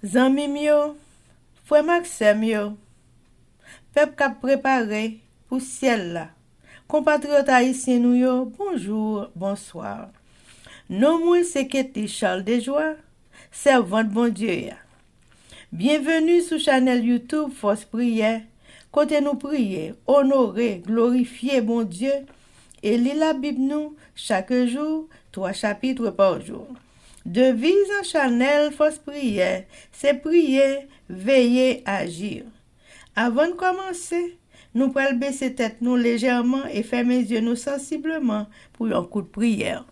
Zanmim yo, frère Maxime yo, peuple k'ap préparé pour ciel là. Compatriotes haïtiens nous yo, bonjour, bonsoir. Non moi c'est Ketty Charles Desjoie, servante bon Dieu ya. Bienvenue sur channel YouTube Force Prière, côté nous prier, honorer, glorifier bon Dieu et lire la Bible nous chaque jour, 3 chapitres par jour. Devise en channel Force Prière, c'est prier, veiller, agir. Avant de commencer, nous pouvons baisser tête nous légèrement et fermer les yeux nous sensiblement pour un coup de prière.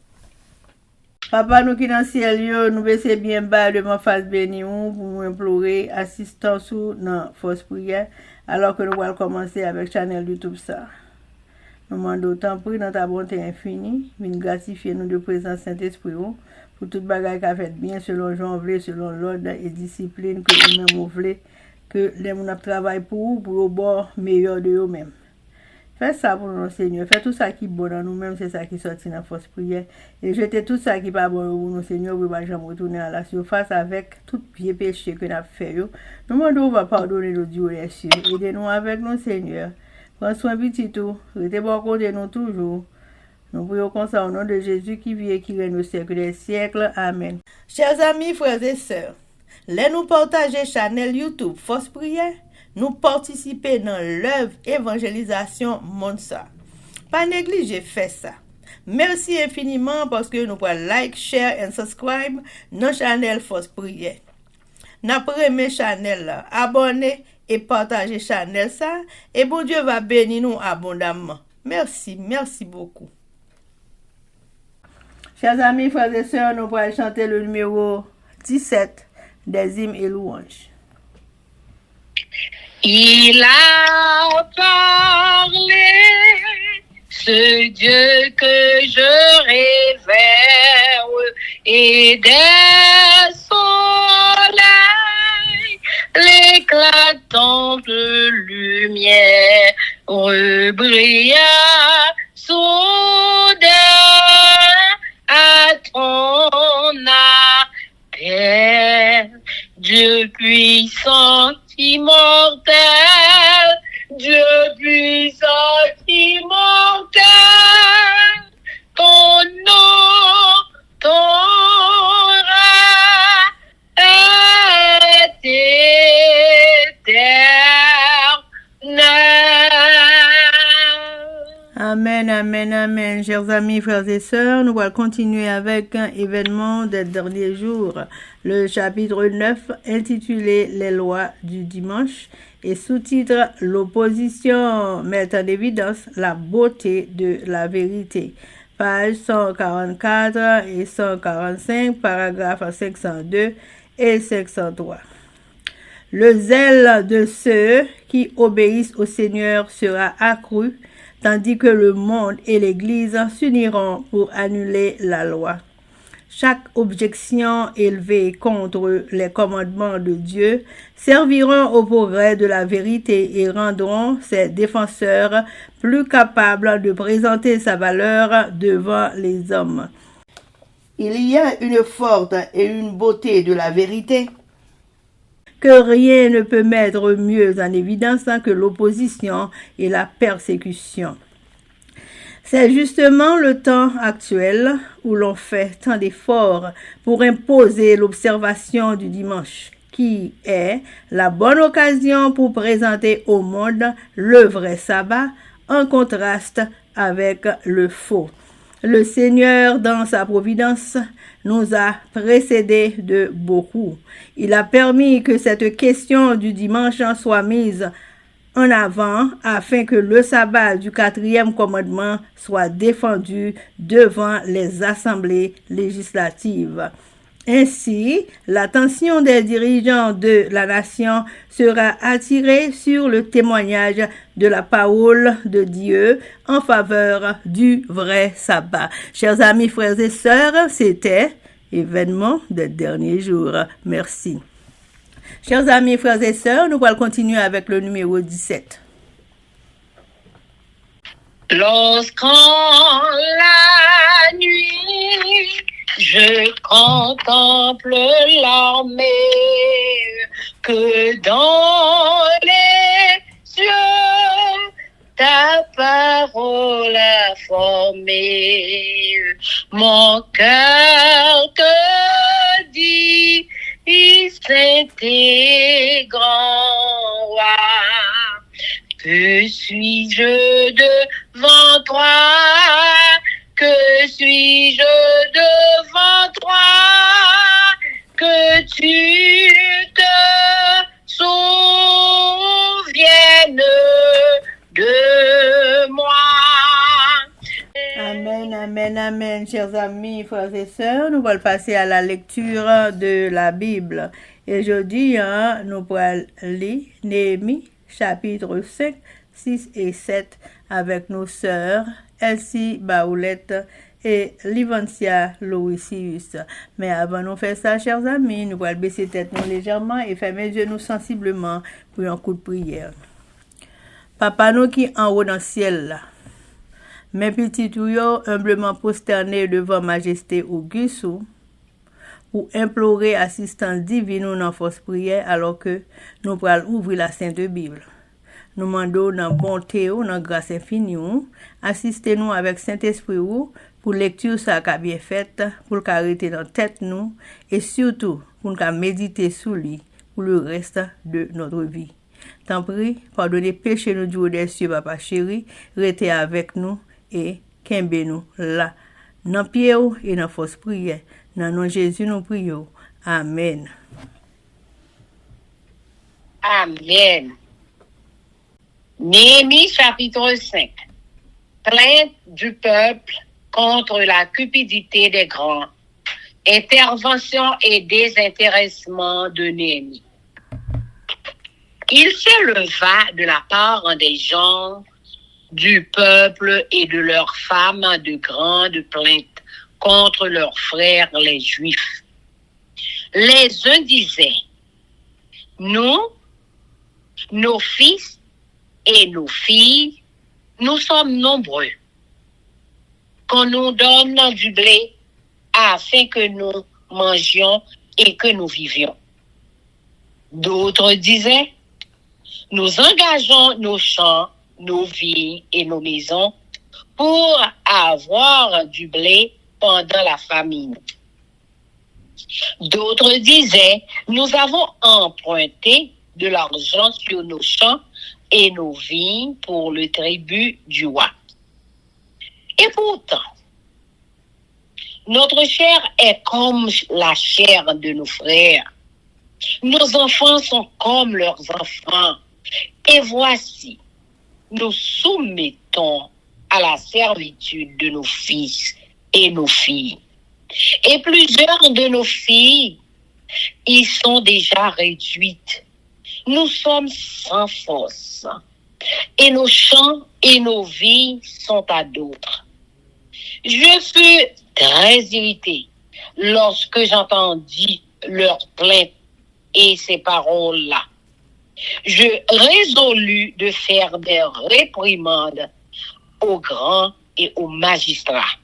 Papa nous qui dans le ciel, nous baissons bien bas devant face béni pour nous implorer assistance dans Force Prière alors que nous allons commencer avec channel YouTube ça. Nous demandons autant pris dans ta bonté infinie, viens gratifier nous de présence Saint-Esprit pour toute bagaille qui a fait bien selon Jean voulait, selon l'ordre et discipline que nous-mêmes voulons, que les gens travaillent pour au bord meilleur de eux-mêmes. Fais ça pour nous, Seigneur. Fais tout ça qui est bon dans nous-mêmes, c'est ça qui sortit dans la Force Prière. Et jetez tout ça qui n'est pas bon pour nous, Seigneur, pour ne pas jamais retourner à la surface avec tout vieux péché que nous avons fait. Nous demandons, on va pardonner nos dieux et cieux. Aidez-nous avec nous, Seigneur. Prends soin petit tout. Restez bon côté nous toujours. Nous prions comme ça au nom de Jésus qui vit et qui règne au siècle des siècles. Amen. Chers amis, frères et sœurs, nous partager channel YouTube Force Prière, nous participer dans l'œuvre évangélisation monde ça. Pas négliger faire ça. Merci infiniment parce que nous pouvons like, share et subscribe dans channel Force Prière. N'après mes channel là, abonnez et partagez channel ça et bon Dieu va bénir nous abondamment. Merci beaucoup. Chers amis, frères et sœurs, nous allons chanter le numéro 17 des hymnes et louanges. Il a parlé, ce Dieu que je révère, et des soleils, l'éclatante lumière brilla soudain à ton appel, Dieu puissant, immortel, Dieu puissant, immortel, ton nom, ton règne est éternel. Amen, amen, amen. Chers amis, frères et sœurs, nous allons continuer avec un événement des derniers jours. Le chapitre 9 intitulé Les lois du dimanche et sous-titre L'opposition met en évidence la beauté de la vérité. Page 144 et 145, paragraphes 502 et 503. Le zèle de ceux qui obéissent au Seigneur sera accru, tandis que le monde et l'Église s'uniront pour annuler la loi. Chaque objection élevée contre les commandements de Dieu serviront au progrès de la vérité et rendront ses défenseurs plus capables de présenter sa valeur devant les hommes. Il y a une force et une beauté de la vérité que rien ne peut mettre mieux en évidence que l'opposition et la persécution. C'est justement le temps actuel où l'on fait tant d'efforts pour imposer l'observation du dimanche, qui est la bonne occasion pour présenter au monde le vrai sabbat en contraste avec le faux. Le Seigneur, dans sa providence, nous a précédés de beaucoup. Il a permis que cette question du dimanche soit mise en avant afin que le sabbat du 4e commandement soit défendu devant les assemblées législatives. Ainsi, l'attention des dirigeants de la nation sera attirée sur le témoignage de la parole de Dieu en faveur du vrai sabbat. Chers amis, frères et sœurs, c'était événement des derniers jours. Merci. Chers amis, frères et sœurs, nous allons continuer avec le numéro 17. Lorsqu'en la nuit, je contemple l'armée que dans les cieux ta parole a formé. Mon cœur te dit, Saint et grand roi. Que suis-je devant toi? Que suis-je devant toi? Que tu te souviennes de moi. Amen, amen, amen, chers amis, frères et sœurs. Nous allons passer à la lecture de la Bible. Et aujourd'hui, nous allons lire Néhémie, chapitre 5, 6 et 7 avec nos sœurs Elsie Baoulette et Livancia Louisius. Mais avant de faire ça, chers amis, nous allons baisser tête nous légèrement et fermer les yeux nous sensiblement pour un coup de prière. Papa nous qui en haut dans le ciel là, mes petits tuyaux humblement prosternés devant majesté auguste pour implorer assistance divine ou dans force prière alors que nous pourrons ouvrir la Sainte Bible. Nous demandons dans bonté ou dans grâce infinie, assistez-nous avec Saint-Esprit pour lecture ça qu'a bien faite, pour le arrêter dans tête nous et surtout pour nous méditer sous lui pour le reste de notre vie. T'en prie, pardonnez péché nous du des cieux, papa chéri, restez avec nous et kembe nous là. Dans pied et dans force prière. Dans nom de Jésus nous prions. Amen. Amen. Néhémie chapitre 5. Plainte du peuple contre la cupidité des grands. Intervention et désintéressement de Néhémie. Il s'éleva de la part des gens du peuple et de leurs femmes de grandes plaintes contre leurs frères les Juifs. Les uns disaient, nous, nos fils et nos filles, nous sommes nombreux. Qu'on nous donne du blé afin que nous mangions et que nous vivions. D'autres disaient, nous engageons nos champs, nos vies et nos maisons pour avoir du blé pendant la famine. D'autres disaient, nous avons emprunté de l'argent sur nos champs et nos vignes pour le tribut du roi. Et pourtant, notre chair est comme la chair de nos frères. Nos enfants sont comme leurs enfants. Et voici, nous soumettons à la servitude de nos fils et nos filles. Et plusieurs de nos filles y sont déjà réduites. Nous sommes sans force. Et nos champs et nos vies sont à d'autres. Je fus très irrité lorsque j'entendis leurs plaintes et ces paroles-là. Je résolus de faire des réprimandes aux grands et aux magistrats.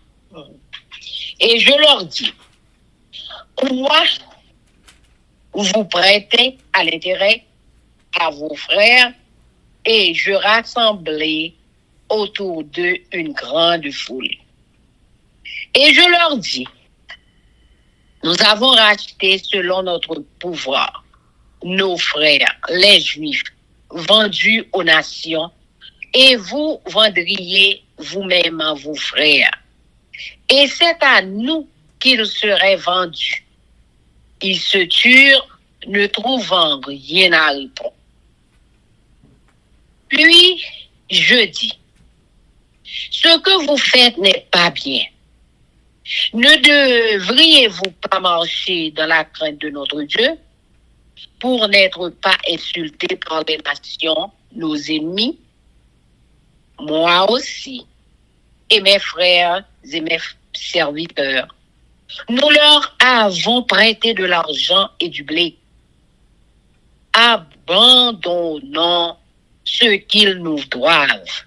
Et je leur dis, quoi vous prêtez à l'intérêt à vos frères? Et je rassemblai autour d'eux une grande foule. Et je leur dis, nous avons racheté selon notre pouvoir nos frères, les Juifs, vendus aux nations, et vous vendriez vous-même à vos frères. Et c'est à nous qu'ils seraient vendus. Ils se turent, ne trouvant rien à répondre. Puis, je dis, ce que vous faites n'est pas bien. Ne devriez-vous pas marcher dans la crainte de notre Dieu pour n'être pas insultés par les nations, nos ennemis? Moi aussi, et mes frères et mes serviteurs, nous leur avons prêté de l'argent et du blé. Abandonnons ce qu'ils nous doivent.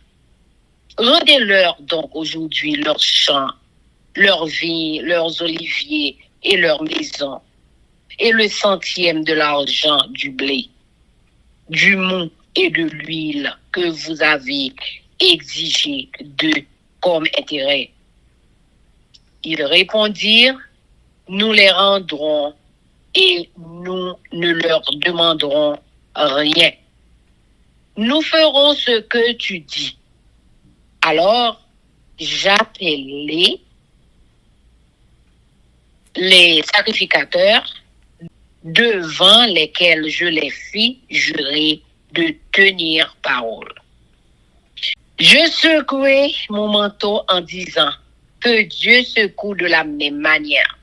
Rendez-leur donc aujourd'hui leurs champs, leurs vignes, leurs oliviers et leurs maisons. et le centième de l'argent, du blé, du mou et de l'huile que vous avez exigé d'eux comme intérêt. Ils répondirent, nous les rendrons et nous ne leur demanderons rien. Nous ferons ce que tu dis. Alors, j'appelai les sacrificateurs devant lesquels je les fis jurer de tenir parole. Je secouai mon manteau en disant que Dieu secoue de la même manière,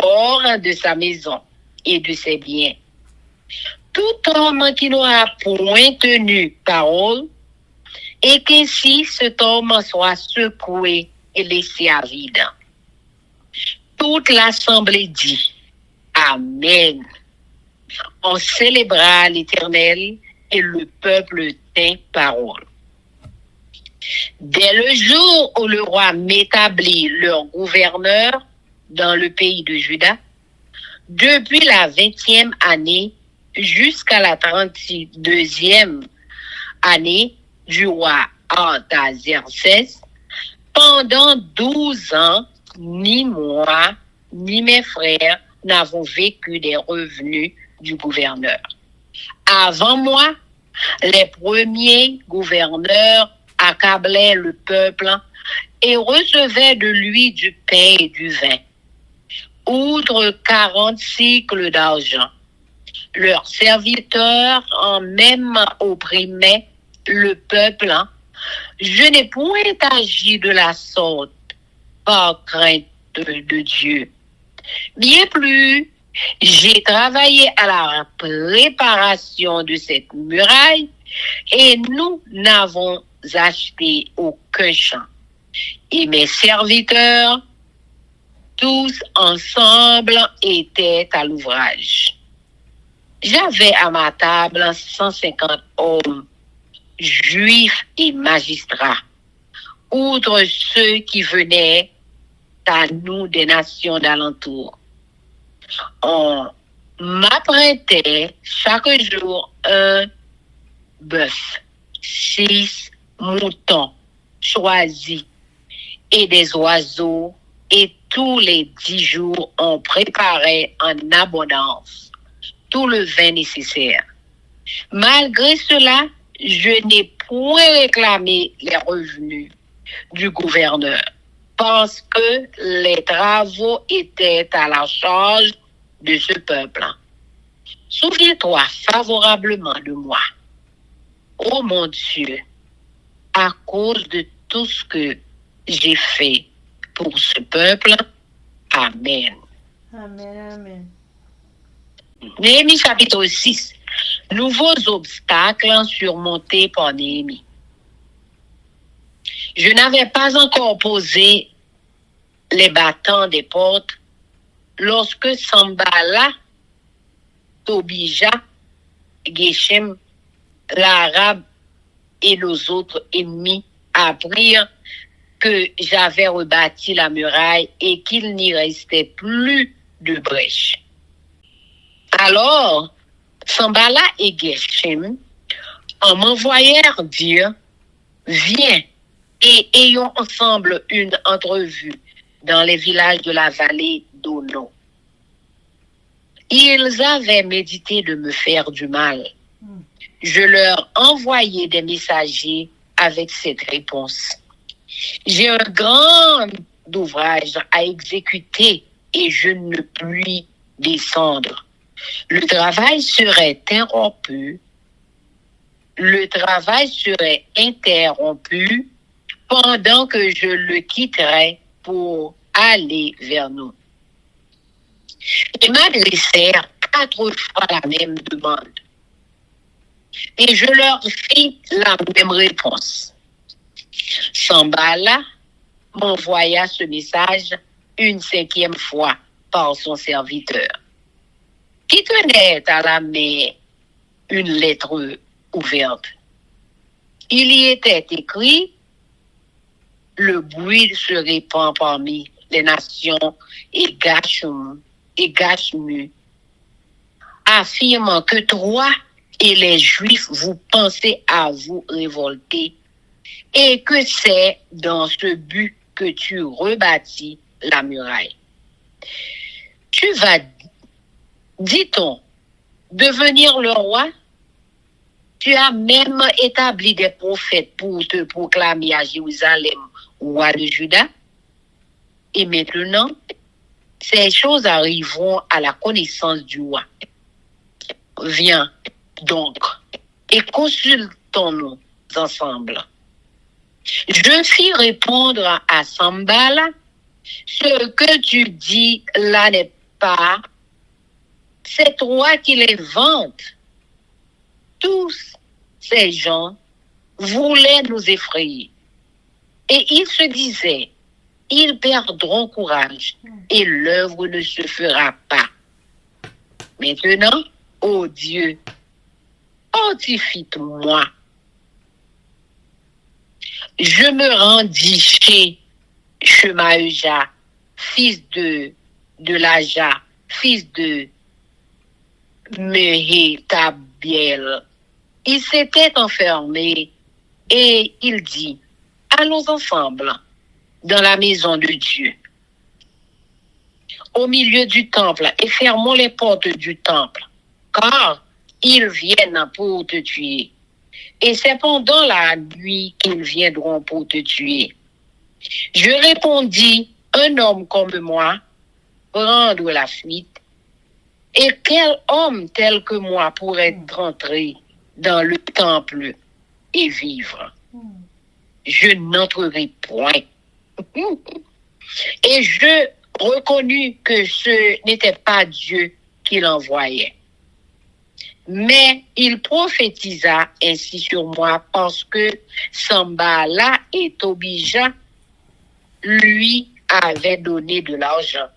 hors de sa maison et de ses biens. Tout homme qui n'aura point tenu parole, et qu'ainsi cet homme soit secoué et laissé à vide. Toute l'assemblée dit Amen. On célébra l'Éternel et le peuple tint parole. Dès le jour où le roi m'établit leur gouverneur dans le pays de Juda, depuis la 20e année jusqu'à la 32e année du roi Artaxerxès, pendant 12 ans, ni moi, ni mes frères n'avons vécu des revenus du gouverneur. Avant moi, les premiers gouverneurs accablaient le peuple et recevaient de lui du pain et du vin, outre 40 cycles d'argent. Leurs serviteurs en même opprimaient le peuple. Je n'ai point agi de la sorte par crainte de Dieu. Bien plus, j'ai travaillé à la préparation de cette muraille et nous n'avons acheté aucun champ. Et mes serviteurs, tous ensemble, étaient à l'ouvrage. J'avais à ma table 150 hommes, juifs et magistrats, outre ceux qui venaient à nous des nations d'alentour. On m'apprêtait chaque jour un bœuf, 6 moutons choisis et des oiseaux, et tous les 10 jours on préparait en abondance tout le vin nécessaire. Malgré cela, je n'ai point réclamé les revenus du gouverneur, parce que les travaux étaient à la charge de ce peuple. Souviens-toi favorablement de moi, ô mon Dieu, à cause de tout ce que j'ai fait pour ce peuple. Amen. Amen, amen. Néhémie chapitre 6. Nouveaux obstacles surmontés par Néhémie. Je n'avais pas encore posé les battants des portes lorsque Sambala, Tobija, Geshem, l'Arabe et nos autres ennemis apprirent que j'avais rebâti la muraille et qu'il n'y restait plus de brèche. Alors, Sambala et Geshem m'envoyèrent dire, viens et ayons ensemble une entrevue dans les villages de la vallée d'Ono. Ils avaient médité de me faire du mal. Je leur envoyai des messagers avec cette réponse. J'ai un grand ouvrage à exécuter et je ne puis descendre. Le travail serait interrompu pendant que je le quitterais pour aller vers nous. Ils m'adressèrent 4 fois la même demande. Et je leur fis la même réponse. Sambala m'envoya ce message une 5e fois par son serviteur, qui tenait à la main une lettre ouverte. Il y était écrit, le bruit se répand parmi les nations et Gashmu affirmant que toi et les Juifs, vous pensez à vous révolter et que c'est dans ce but que tu rebâtis la muraille. Tu vas, dit-on, devenir le roi? Tu as même établi des prophètes pour te proclamer à Jérusalem, roi de Juda. Et maintenant, ces choses arriveront à la connaissance du roi. Viens donc et consultons-nous ensemble. Je fis répondre à Sambala, ce que tu dis là n'est pas, c'est toi qui les vantes. Tous ces gens voulaient nous effrayer. Et ils se disaient, ils perdront courage et l'œuvre ne se fera pas. Maintenant, ô Dieu, fortifie-moi. Je me rendis chez Shemaëja, fils de Laja, fils de Mehétabiel. Il s'était enfermé et il dit, allons ensemble dans la maison de Dieu, au milieu du temple, et fermons les portes du temple, car ils viennent pour te tuer. Et c'est pendant la nuit qu'ils viendront pour te tuer. Je répondis, un homme comme moi, prendre la fuite, et quel homme tel que moi pourrait rentrer dans le temple et vivre? Je n'entrerai point. Et je reconnus que ce n'était pas Dieu qui l'envoyait. Mais il prophétisa ainsi sur moi parce que Sambala et Tobija lui avaient donné de l'argent.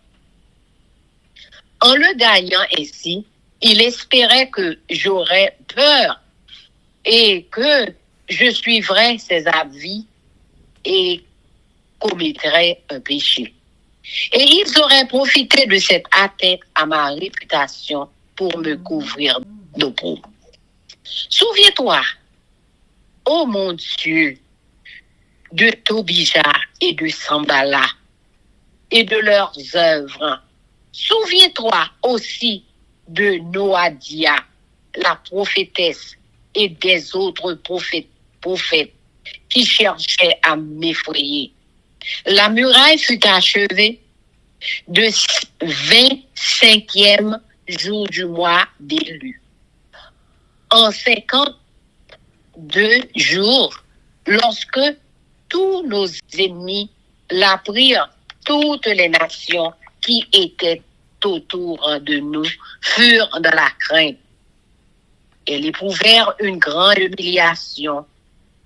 En le gagnant ainsi, il espérait que j'aurais peur et que je suivrais ses avis et commettrais un péché. Et ils auraient profité de cette atteinte à ma réputation pour me couvrir d'opprobre. Souviens-toi, ô mon Dieu, de Tobija et de Sambala et de leurs œuvres. Souviens-toi aussi de Noadia, la prophétesse, et des autres prophètes qui cherchaient à m'effrayer. La muraille fut achevée de 25e jour du mois d'Élu. En 52 jours, lorsque tous nos ennemis l'apprirent, toutes les nations qui étaient autour de nous furent dans la crainte. Elles éprouvèrent une grande humiliation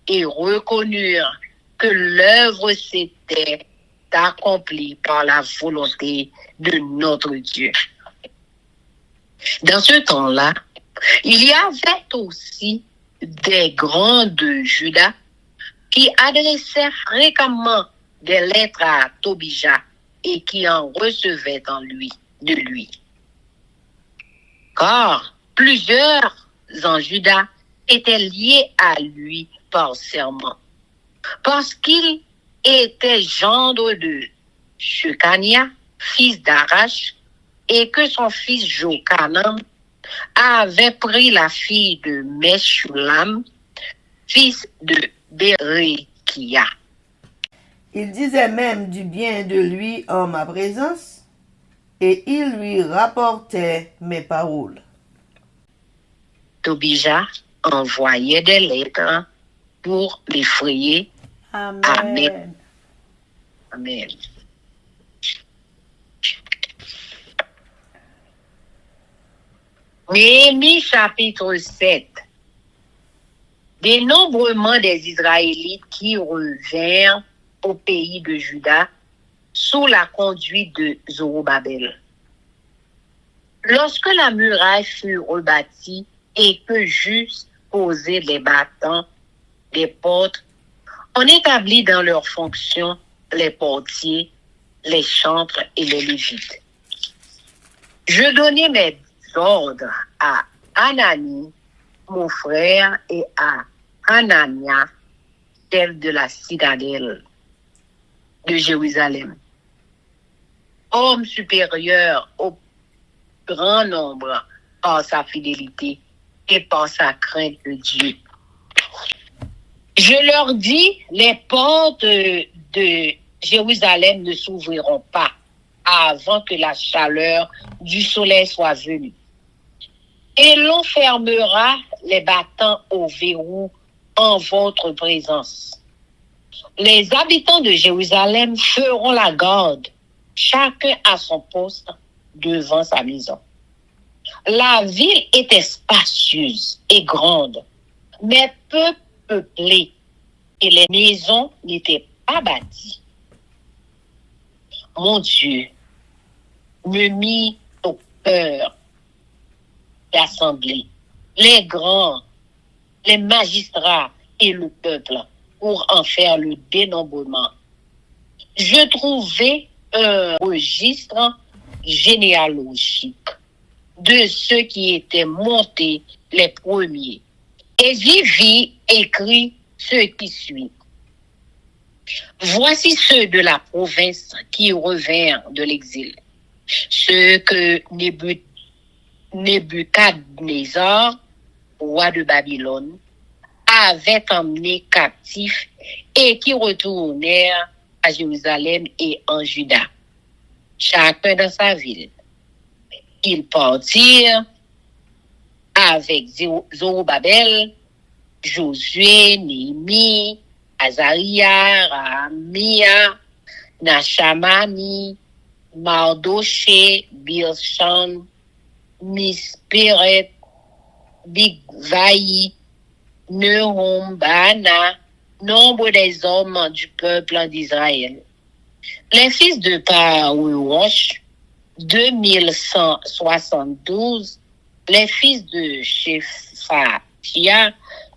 et reconnurent que l'œuvre s'était accomplie par la volonté de notre Dieu. Dans ce temps-là, il y avait aussi des grands de Juda qui adressaient fréquemment des lettres à Tobija et qui en recevaient de lui. Car plusieurs en Juda étaient liés à lui par serment, parce qu'il était gendre de Shekania, fils d'Arash, et que son fils Jochanan avait pris la fille de Meshulam, fils de Berekia. Il disait même du bien de lui en ma présence, et il lui rapportait mes paroles. Tobija envoyait des lettres pour l'effrayer. Amen. Amen. Amen. Néhémie chapitre 7. Dénombrement des Israélites qui revinrent au pays de Juda sous la conduite de Zorobabel. Lorsque la muraille fut rebâtie et que j'eus posé les battants des portes, on établit dans leurs fonctions les portiers, les chantres et les lévites. Je donnai mes ordres à Anani, mon frère, et à Hanania, chef de la citadelle de Jérusalem, homme supérieur au grand nombre par sa fidélité et par sa crainte de Dieu. Je leur dis, les portes de Jérusalem ne s'ouvriront pas avant que la chaleur du soleil soit venue. Et l'on fermera les battants au verrou en votre présence. Les habitants de Jérusalem feront la garde, chacun à son poste devant sa maison. La ville était spacieuse et grande, mais peu peuplée, et les maisons n'étaient pas bâties. Mon Dieu me mit au cœur d'assemblée les grands, les magistrats et le peuple pour en faire le dénombrement. Je trouvais un registre généalogique de ceux qui étaient montés les premiers. Et j'y vis écrit ce qui suit. Voici ceux de la province qui revinrent de l'exil, ceux que Nebuchadnezzar, roi de Babylone, avait emmenés captifs et qui retournèrent à Jérusalem et en Juda, chacun dans sa ville. Ils partirent avec Zorobabel, Josué, Néhémie, Azaria, Rahamia, Nachamani, Mardoché, Bilshan, Misperet, Bigvaï, Nehum, Baana, nombre des hommes du peuple d'Israël. Les fils de Parouosh, 2172, les fils de Shephatia,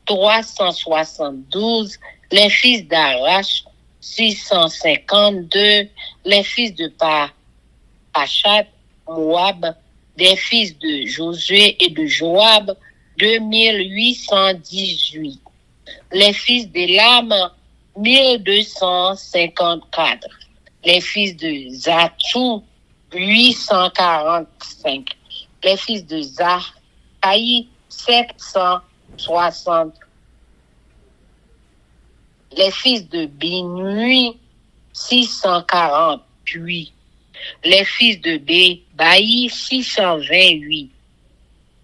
372, les fils d'Arash, 652, les fils de Pachat, Moab, des fils de Josué et de Joab, 2818. Les fils d'Élam, 1254. Les fils de Zatou, 845. Les fils de Zahaï, 760. Les fils de Binui, 648. Les fils de Bébaï, 628.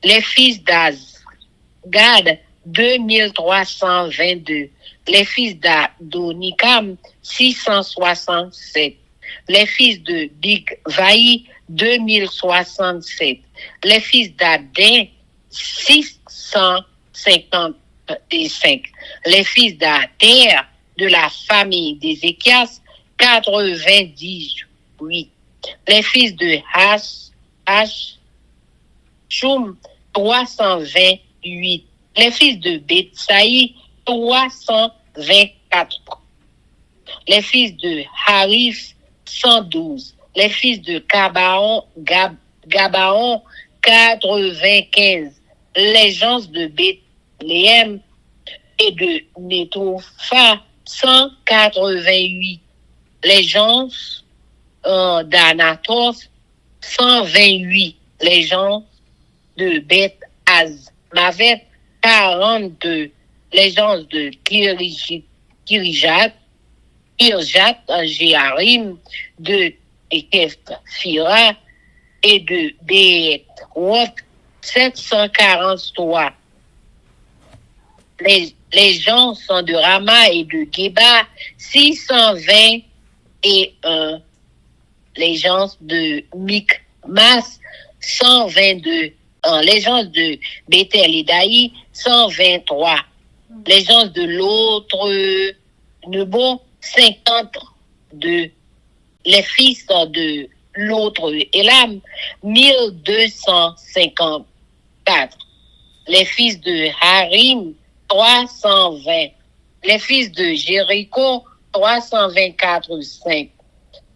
Les fils d'Azgad, 2322. Les fils d'Adonikam, 667. Les fils de Bigvaï, 2067. Les fils d'Adin, 655. Les fils d'Ater, de la famille d'Ézéchias, 98. Les fils de Hashum, 328. Les fils de Betsaï, 324. Les fils de Harif, 112. Les fils de Gabaon, 95. Les gens de Bethléem et de Netopha, 188. Les gens d'Anatos, 128. Les gens de Beth Azmavet, 42. Les gens de Kirjat, Jéarim, de Kephira et de Béet-Roth, 743. Les gens sont de Rama et de Geba, 621. Les gens de Mikmas, 122. Les gens de Bethel et Daï, 123. Les gens de l'autre Nebo, 52. Les fils de l'autre Elam, 1254. Les fils de Harim, 320. Les fils de Jéricho, 324,5.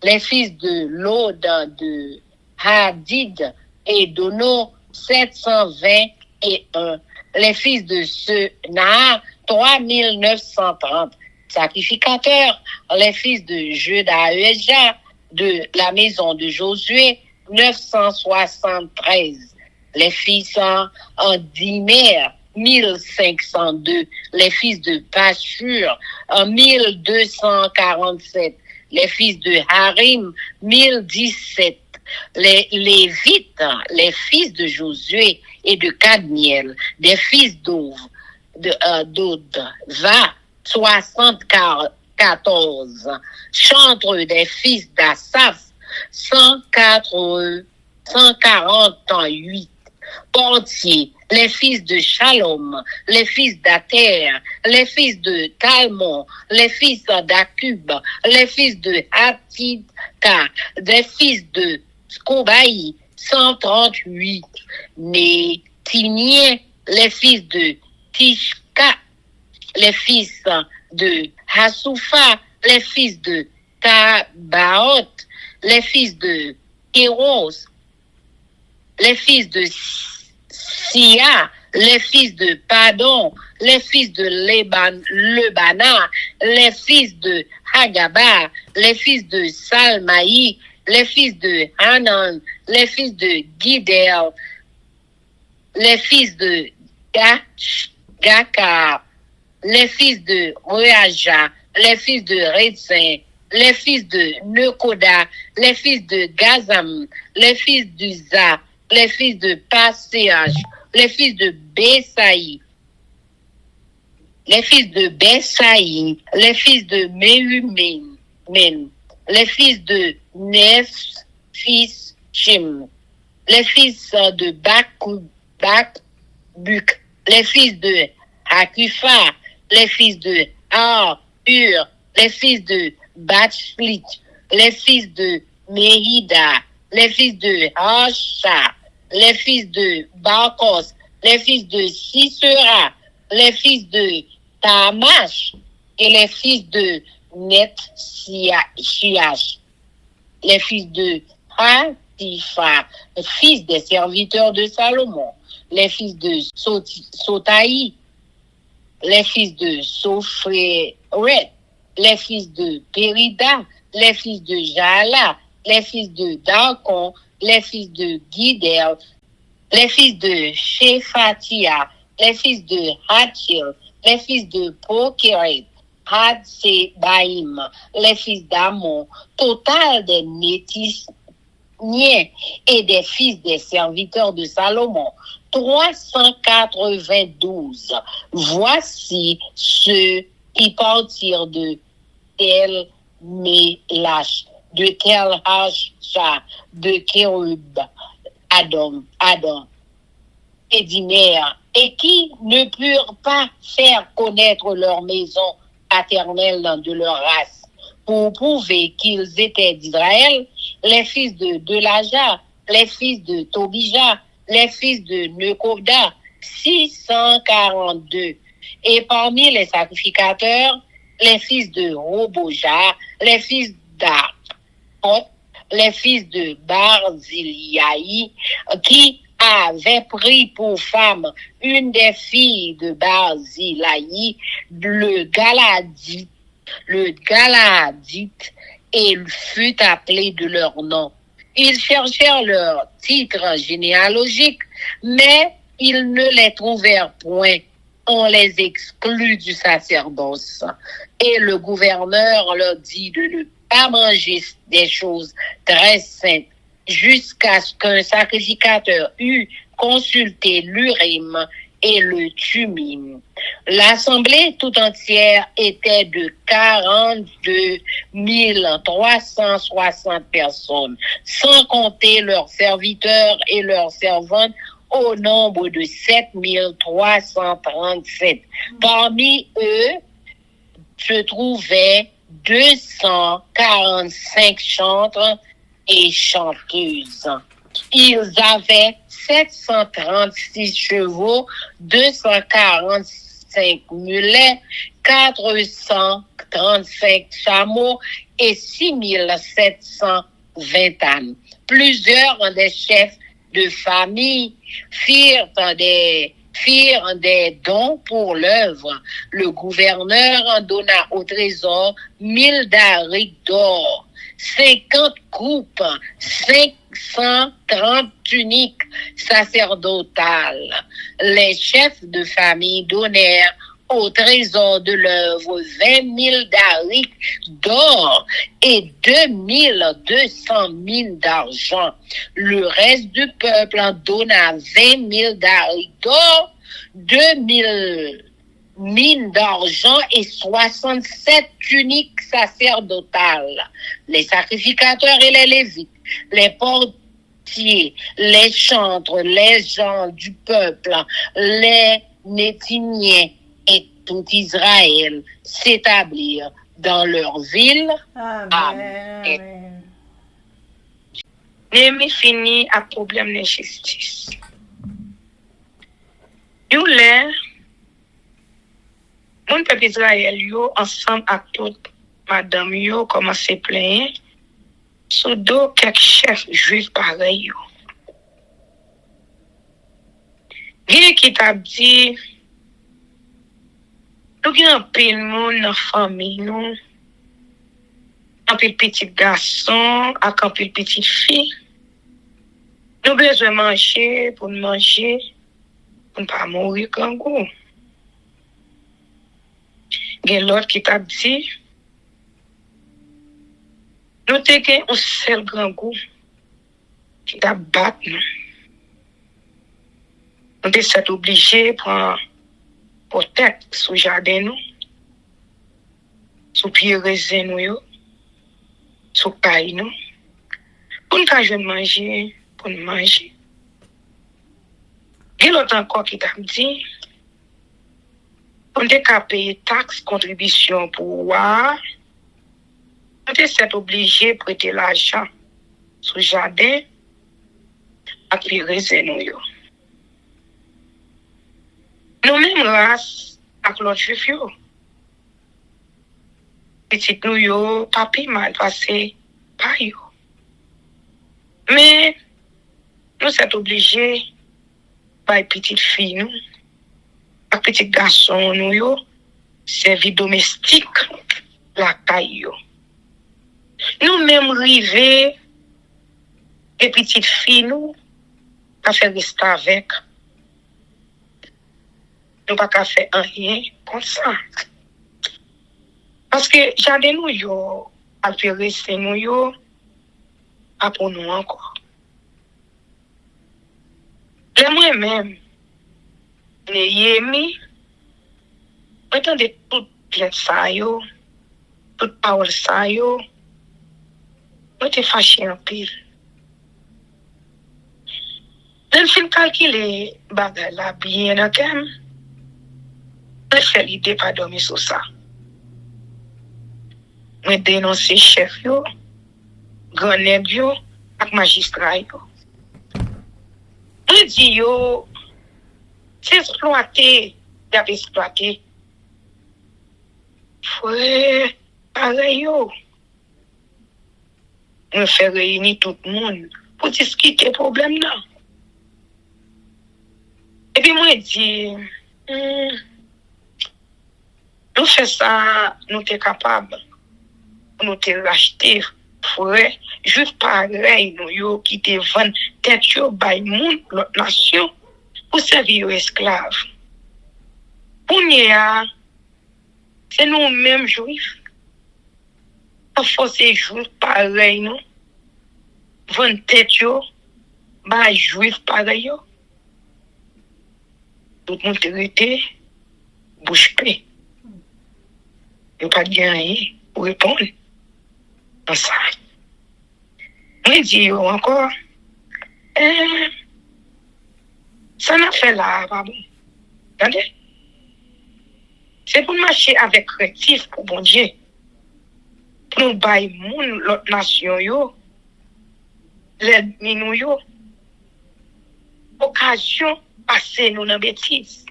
Les fils de Lod, de Hadid et d'Ono, 721. Les fils de Senar, 3930 sacrificateurs. Les fils de Jedaéja, de la maison de Josué, 973. Les fils en Dimer, 1502. Les fils de Pashur, en 1247. Les fils de Harim, 1017. Les Lévites, les fils de Josué et de Cadmiel, des fils d'Od, va 74. Chantre des fils d'Asaph, 148. Portier, les fils de Shalom, les fils d'Ater, les fils de Talmon, les fils d'Akub, les fils de Hatita, des fils de Skobaï, 138. Nétiniens, les fils de Tishka, les fils de Hasoufa, les fils de Tabaot, les fils de Kéros, les fils de Sia, les fils de Padon, les fils de Lebana, les fils de Hagaba, les fils de Salmaï, les fils de Hanan, les fils de Gidel, les fils de Gakar, les fils de Reaja, les fils de Rétsin, les fils de Nekoda, les fils de Gazam, les fils d'Uza, les fils de Passéage, les fils de Besaï, les fils de Besaï, les fils de Mehumen, les fils de Nephishim, les fils de Bakbuk, les fils de Hakufa, les fils de Ar, les fils de Batshlit, les fils de Mehida, les fils de Hasha, les fils de Barkos, les fils de Sisera, les fils de Tamash et les fils de Netziach, les fils de Hatifa, les fils des serviteurs de Salomon, les fils de Sotaï, les fils de Sophret, les fils de Périda, les fils de Jala, les fils de Darkon, les fils de Gidel, les fils de Shephatia, les fils de Hatchil, les fils de Pokeret, Hadsebaïm, les fils d'Amon, total des Nétiniens et des fils des serviteurs de Salomon, 392. Voici ceux qui partirent de Tel Mélach, de Tel Hasha, de Kérub, Adam, et d'Imer, et qui ne purent pas faire connaître leur maison paternelle de leur race, pour prouver qu'ils étaient d'Israël, les fils de Delaja, les fils de Tobija, les fils de Nekoda, 642. Et parmi les sacrificateurs, les fils de Roboja, les fils d'Arpot, les fils de Barziliaï, qui avaient pris pour femme une des filles de Barziliaï, le Galadite, et fut appelé de leur nom. Ils cherchèrent leur titre généalogique, mais ils ne les trouvèrent point. On les exclut du sacerdoce. Et le gouverneur leur dit de ne pas manger des choses très saintes jusqu'à ce qu'un sacrificateur eût consulté l'Urim et le Tumim. L'assemblée tout entière était de 42 360 personnes, sans compter leurs serviteurs et leurs servantes, au nombre de 7 337. Parmi eux se trouvaient 245 chantres et chanteuses. Ils avaient 736 chevaux, 245 mulets, 435 chameaux et 6720 ânes. Plusieurs des chefs de famille firent des dons pour l'œuvre. Le gouverneur en donna au trésor 1000 darics d'or, 50 coupes, 530 tuniques sacerdotales. Les chefs de famille donnèrent au trésor de l'œuvre 20 000 darics d'or et 200 000 d'argent. Le reste du peuple en donna 20 000 darics d'or, 2000 mines d'argent et 67 tuniques sacerdotales. Les sacrificateurs et les lévites, les portiers, les chantres, les gens du peuple, les Néthiniens et tout Israël s'établirent dans leur ville. Amen. Néhémie fini à problème de justice. Nous les mon peuple Israël yo ensemble avec toute madame yo commencé plein sous dos quelques chefs juifs pareil yo. Qui t'a dit nous gen pile moun dans famille nous un pile petit garçon avec un pile petite fille. Nous besoin manger pour manger pour ne pas mourir grand goût. Gen l'autre qui t'a dit nous te gen un seul grand goût qui t'a battre nous. On est obligé pour tête sous jardin nous, sous pied raisin nous, sous paille nous. Pour nous faire manger, pour nous manger. Il y a l'autre encore qui t'a dit, on est payer taxes, contributions pour voir. On est obligé de prêter l'argent sous jardin, à pied raisin nous. Nous mêmes race avec l'autre juif yo. Petit nous yo, papi mal passé par yo. Mais nous sommes obligés par petite fille nous, par petit garçon nous yo, servi domestique la caille yo. Nous mêmes rivé et petite fille nous, à faire rester avec. Nous pas qu'à faire rien comme ça. Parce que jardin nous yo, à faire rester nous yo, à pour nous encore. Et moi-même, Néhémie, entendez toute plainte ça yo, toute parole ça yo, moi t'es fâché en pile. Le film calculé bagay la bien en quand je fais l'idée pas dormir sur ça. Je dénonce chef yo, grand nèg yo, ak magistrat yo. Je dis yo, c'est exploité, y a exploité. Frère, pareil yo. On fait réunir tout le monde pour discuter problème là. Et puis moi je dis nous faisons ça, nous sommes capables, nous sommes rachetés, frère, juste pareil, nous qui te vendent tête yo by moun, l'autre nation, pour servir aux esclaves. Pour nous, c'est nous-mêmes juifs. En force, c'est juifs pareil, nous, vendent tête yo, by juifs pareil yo. Tout le monde est arrêté, bouche clé. Il n'y a pas de rien pour répondre à ça. Moi, je dis encore, ça n'a fait là, pas bon. Regardez. C'est pour marcher avec créatif pour bon Dieu. Pour nous bailler l'autre nation, l'ennemi nous, occasion passer nous dans bêtise.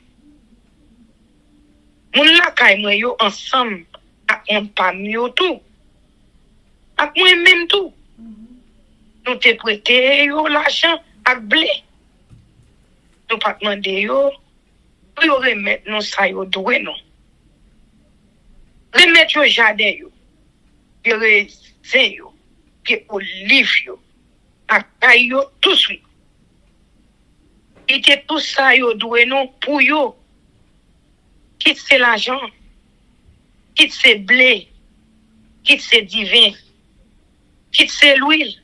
Moun la kay mwen yo ensemble ak on pam yo tout. Ak moi même tout. Nous te prêté yo l'argent ak blé. Nous pas demander yo pour yo remettre nous ça yo doué non. Remettre yo jardin yo, puis raisin yo, puis olive yo, ak yo tout suite. Et tout ça yo doué non pour yo. Quitte c'est l'argent, quitte c'est blé, quitte c'est divin, quitte c'est l'huile.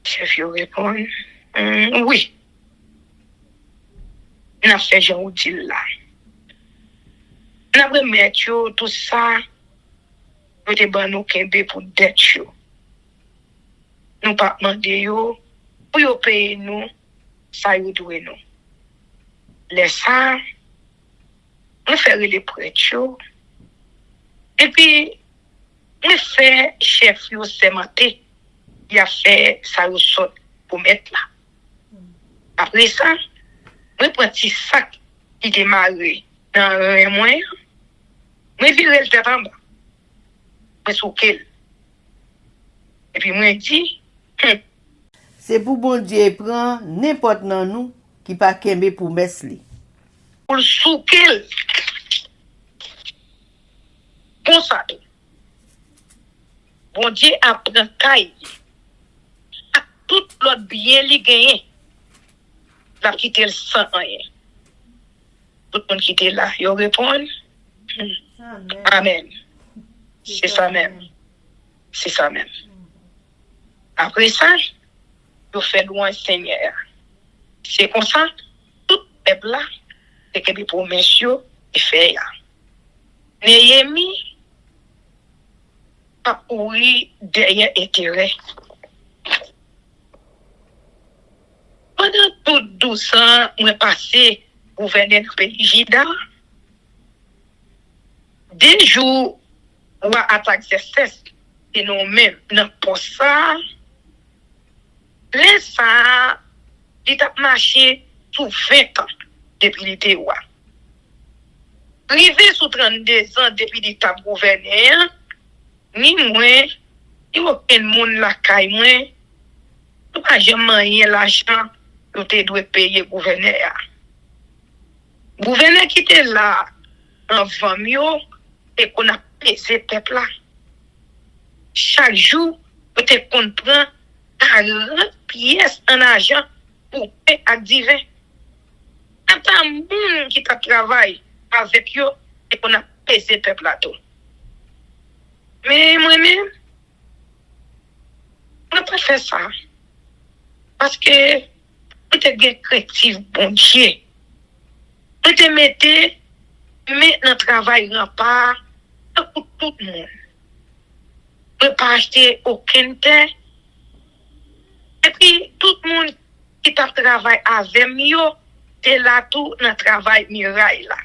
Chef yo répond, oui. N'a fait Jean dit là. N'a remettre tout ça, nous te ban nous kembe pour dette yo. Nous pas demander yo pour yo payer nous ça yo doué nous. Les ça, on fait les prêtres yo. Et puis on fait chef yo sémanté. Il a fait ça yo sort pour mettre là. Après ça, on prend petit sac qui démarre dans un mois. On vire le tête en bas. On soukel. Et puis moi dit, C'est pour bon Dieu prend n'importe dans nous qui pas kembe pour mesli. pour le soukel. Pour ça. Bon Dieu apprend caille. À tout l'autre bien li gagné. La quitter le sang rien. Tout le monde qui était là, il répond. Amen. C'est ça même. C'est ça même. Après ça, il fait loin Seigneur. C'est comme ça, tout le peuple là, c'est que les promesses et fait. Néhémie a couru derrière intérêt. Pendant tout 12 ans, on est passé gouverner le pays Jida. Des jours où attaque cesse, et nous-mêmes, dans pour ça, laisse ça, il a marché sous 20 ans depuis l'été. Rivé sous 32 ans depuis l'état gouverné, ni moi, ni aucun monde la caille moi, nous pas jamais l'argent que tu dois payer gouverneur. Gouverneur qui était là avant mieux et qu'on a payé peuple là. Chaque jour, tu te comprends 40 pièces en argent pour payer à divin. C'est un monde qui travaille avec eux et qu'on a payé peuple là tout. Mais moi-même, on n'a pas fait ça. Parce que on te gagne créatif, bon Dieu. On te mettait, mais dans le travail rempart pour tout le monde. On ne peut pas acheter aucun terre. Et puis, tout le monde qui travaille avec mieux, c'est là tout dans le travail miraille là.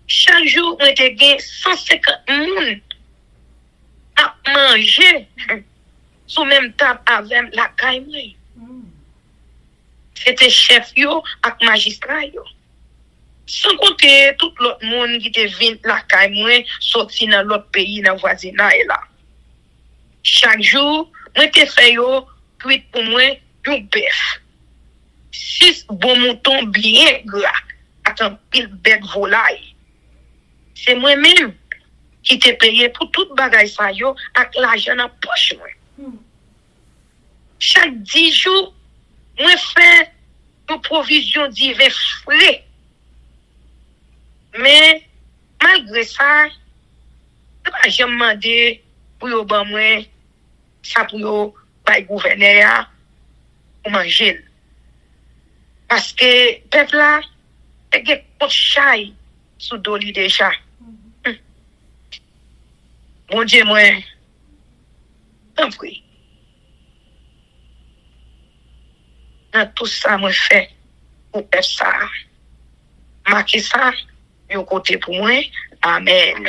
Chaque jour, on te gagne 150 personnes à manger sous même table avec la caille. C'était chef yo ak magistrat yo. Sans compter tout l'autre monde qui te vient la caille sorti dans l'autre pays dans voisinage là. Chaque jour, moi te fait yo cuit pour moi un bœuf. 6 bons moutons bien gras avec un pile bête volaille. C'est moi-même qui te payé pour toute bagage ça yo avec l'argent dans poche moi. Chaque 10 jours, moi fais une provision divers frais. Mais malgré ça, je n'ai jamais demandé pour yo ban moi ça pour yo bay gouverneur pour manger. Parce que peuple là, il y a pas de chai sous doli déjà. Mon Dieu moi, t'en prie. Dans tout ça, moi, fait pour faire ça. Marquer ça, yon côté pour moi. Amen.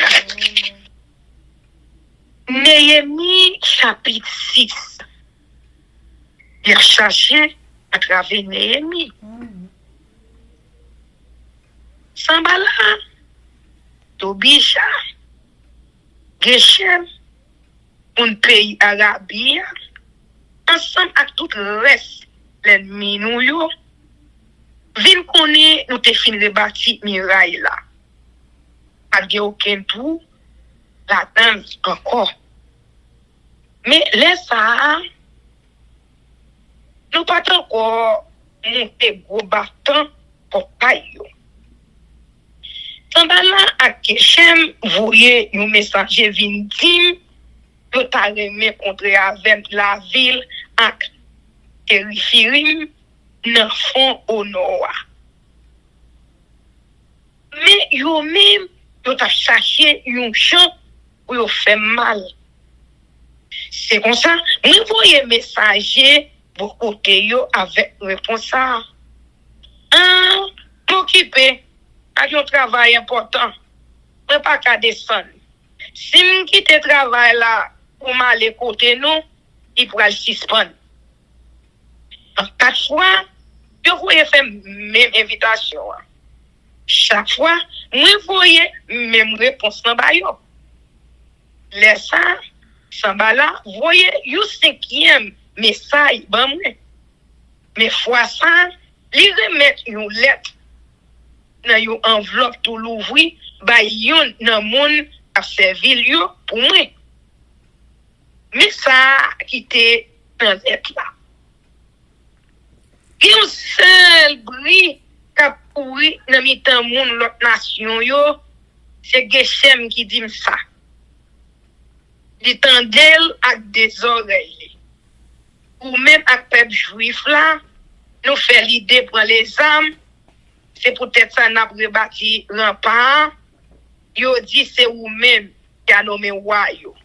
Néhémie, chapitre 6. Il a cherché à travers Néhémie. Sambala, Tobisha, Geshem, un pays arabe, ensemble avec tout le reste, l'ennemi nous yo, vin connaît nous te fin rebâti miraille là. Pas de aucun tout, la danse encore. Mais laisse ça, nous pas encore monter gros bâton pour payo. Tandis là, à Kechem, voyez un messager vin dim, yo ta remè contre avec la ville ak Terifirim nan fond au nord. Mais yo même yo ta cherché un champ où yo fait mal. C'est comme ça, nous voyons messager pour côté yo avec réponse ça. M'occuper avec un travail important. Je pas qu'à descendre. Si je quitte le travail là pour m'aller côté nous, il pourra le suspendre. En 4 fois, je voyais faire même invitation. Chaque fois, je voyais même réponse dans bayo. Laisse ça, sans bala, voyez, you 5e message, ben moi. Mais fois ça, li remettre une lettre dans une enveloppe tout l'ouvrir, ba yon nan moun a servi yo pour moi. Mais ça qui était dans lettre là. Il y a un seul bruit qui a couru dans mi-temps moun l'autre nation yo, c'est Geshem qui dit ça. Il tendel avec des oreilles. Ou même avec peuple juif là, nous fait l'idée pour les âmes. C'est peut-être ça n'a rebâti rempart. Yo dit c'est ou même qui a nommé roi yo.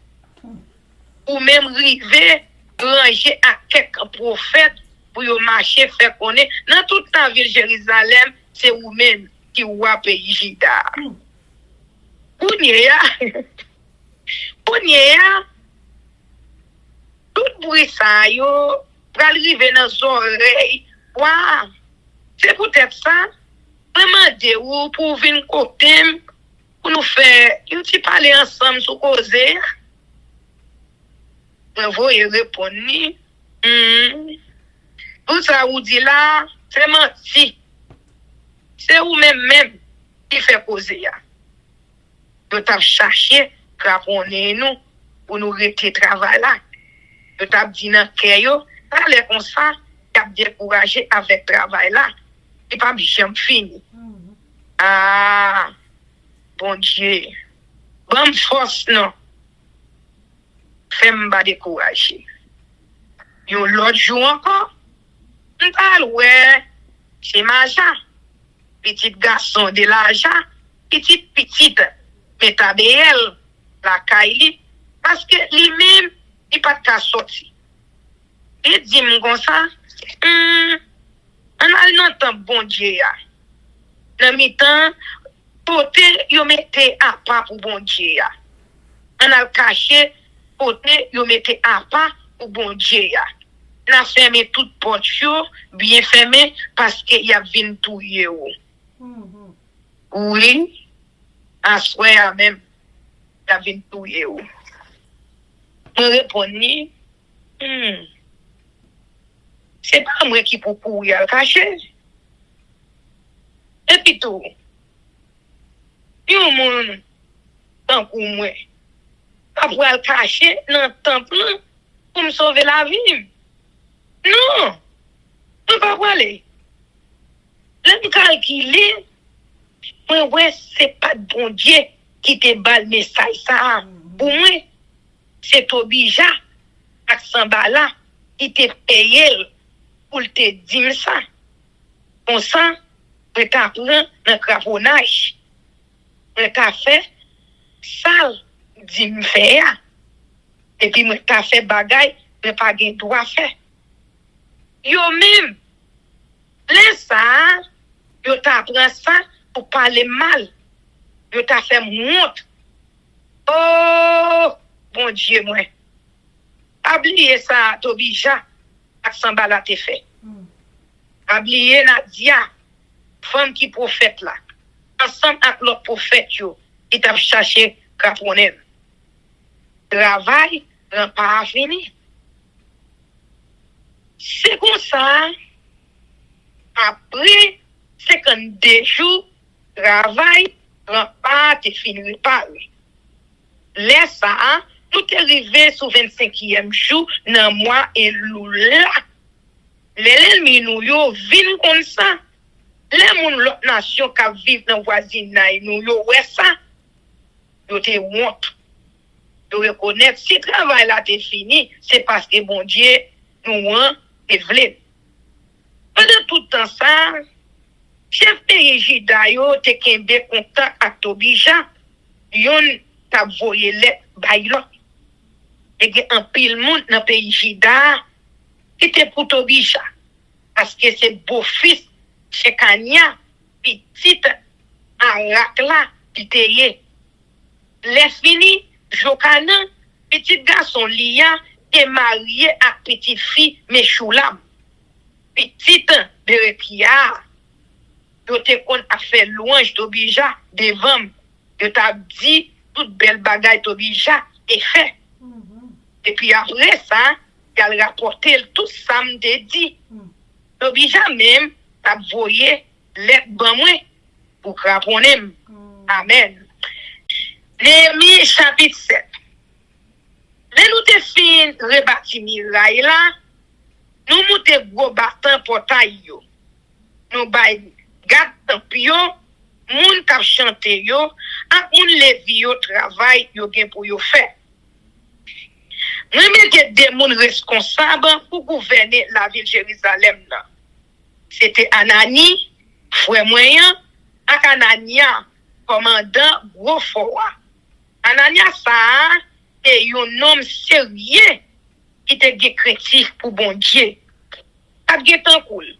Ou même rivé ranger à quelques prophètes pour yo marcher faire connaître dans toute la ville Jérusalem, c'est ou même qui roi pays Juda. Pounya tout bruit ça yo pral rive dans oreilles. Waouh, c'est peut-être ça. Vraiment de ou pour venir côté pour nous faire un petit parler ensemble sur causer. On va y répondre. Tout ça vous dit là, c'est menti. C'est vous même qui fait causer. Vous avez cherché répondre nous pour nous arrêter travail là. Vous avez dit dans cœur, allez comme ça, vous avez découragé avec travail là. Et pas bien fini. Ah, bon Dieu. Bonne force, non. Fais-moi décourager. Yon l'autre jour encore, on parle, ouais, c'est Maja. Petit garçon de l'argent, petite, mais tabéel, la Kaili, parce que lui-même, il pas de sortir. Il dit, comme ça, on a l'entend bon Dieu. Dans mi-temps, pote, yo mette à pas pour bon Dieu. On a caché, pote, yo mette à pas pour bon Dieu. On a fermé toute porte, bien fermé, parce qu'il y a vin tout yo. Oui, à soi même, il y a vin tout yo. Je répondis, c'est pas moi qui pour courir le cacher. Et puis tout, yon moun, tant que moi, pas pour le cacher dans le temple pour me sauver la vie. Non, on va pas aller. Le calculer, ouais, c'est pas de bon Dieu qui te bat le message ça. Pour moi, c'est Tobija, avec Sambala, qui te paye pour te dire ça. Comme ça, je t'apprends dans le craponnage. Je t'ai fait sale, dit me faire. Et puis, je t'ai fait bagaille, je n'ai pas de droit à faire. Yo même, laisse ça, yo t'apprends ça pour parler mal. Yo t'a fait honte. Oh, bon Dieu, moi. Oubliez ça, Tobija, avec Sambala te fait. Oubliez Nadia, femme qui prophète là. Ensemble avec l'autre prophète, yo, qui t'a cherché Caponel. Travail, n'a pas fini. C'est comme ça, après 52 jours, travail, rempart et fin réparé. Là, ça, nous est arrivé sur 25e jour, dans mois et là. L'ennemi nous yo vin comme ça. Les moun l'autre nation qui vivent dans voisinage nous yo ouais ça. Yo te honte. Yo reconnaître si travail là t'est fini, c'est parce que bon Dieu nous te vle. Pendant tout temps ça, chef pays Jida yo te kembe contact avec Tobija. Yon t'a voyé let bay l'autre. Et gen un pile monde dans pays Jida qui était pour Tobija. Parce que c'est beau-fils, c'est Kanya, petit Arakla, qui était. Les fini, Jokana, petit garçon Lia, est marié à petite fille Meshoulam. Petite Berekia, yo te kon a fait louange Tobija devant, yo t'a dit toute belle bagaille Tobija est fait. Et puis après ça, il a rapporté tout ça me dit. Tobija même t'a voyé lettre ban moi pour répondre. Amen. Néhémie chapitre 7. Là nous te fin rebâti miraille là, nous monte gros bâton portail yo. Nous bay gade tampio, moun k'ap chante yo, ak moun levi yo travail yo gen pour yo faire. Nous mettons des gens responsables pour gouverner la ville de Jérusalem. C'était Anani, frère moyen, et Anania, commandant gros fort. Anania, ça, c'est un homme sérieux qui était chrétien pour bon Dieu. Pas de temps cool.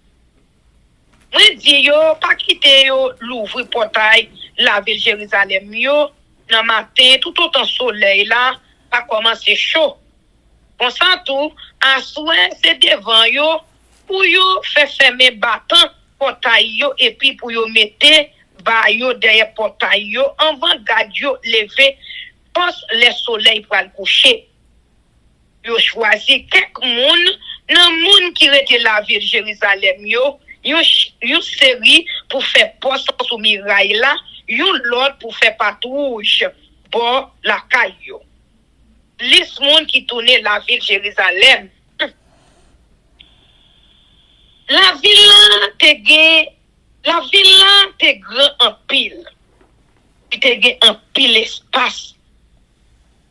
Moi, dis yo, pas quitter yo, l'ouvrir portail, la ville de Jérusalem, yo, dans le matin, tout autant soleil là, pas commencer chaud. On sent tout, en soin, c'est devant yo, pour yo faire fermer bâton, portail yo, et puis pour yo mettre ba yo derrière portail yo, avant garde yo lever, pense le soleil pour le coucher. Yo choisi quelques moun, nan moun qui rete la ville de Jérusalem yo, yo série pour faire poste sous miraille là, yo l'autre pour faire patrouille, bon la caille yo. Les monde qui tournait la ville de Jérusalem. La ville là te grand en pile. Il te gen en pile espace.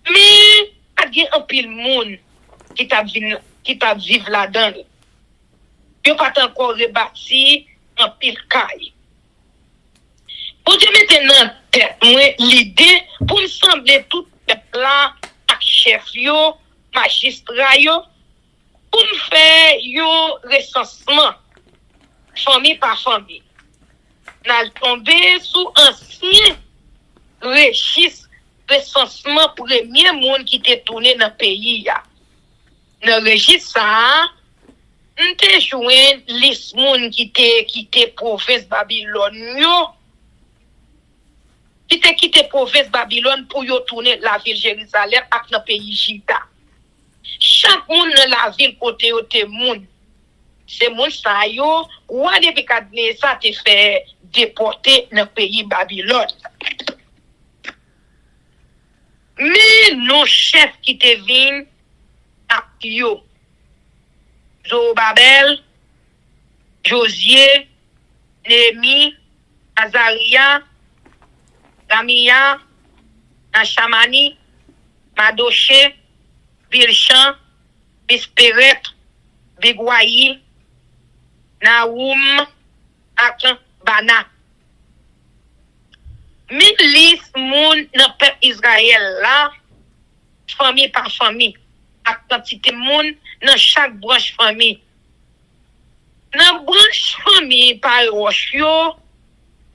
Mais a gen en pile monde qui t'a vivre là-dedans. Yo pas encore rebâti en pile caille. Pour te mettre dans tête moi l'idée pour me sembler tout peuple là chef yo, magistrat yo, pour nous faire yo recensement, famille par famille. Nous tombé sous ancien registre recensement premier monde qui était tourné dans le pays. Dans le registre ça, nous avons joué liste monde qui était province Babylone yo, qui te quitté province Babylone pour yo tourner la ville Jérusalem avec le pays Juda. Chaque monde dans la ville côté yo te moun. C'est moun sa yo, ou depuis ça te fait déporter dans le pays Babylone. Mais nos chefs qui te viennent à yo, Zorobabel, Josué, Néhémie, Azaria, Ramia, Nachamani, Madoché, Bilchan, Bisperet, Bigwayi, Naoum, ak Bana. Milis moun nan peuple Israël là, famille par famille, ak quantité moun dans chaque branche famille. Dans branche famille par roche yo,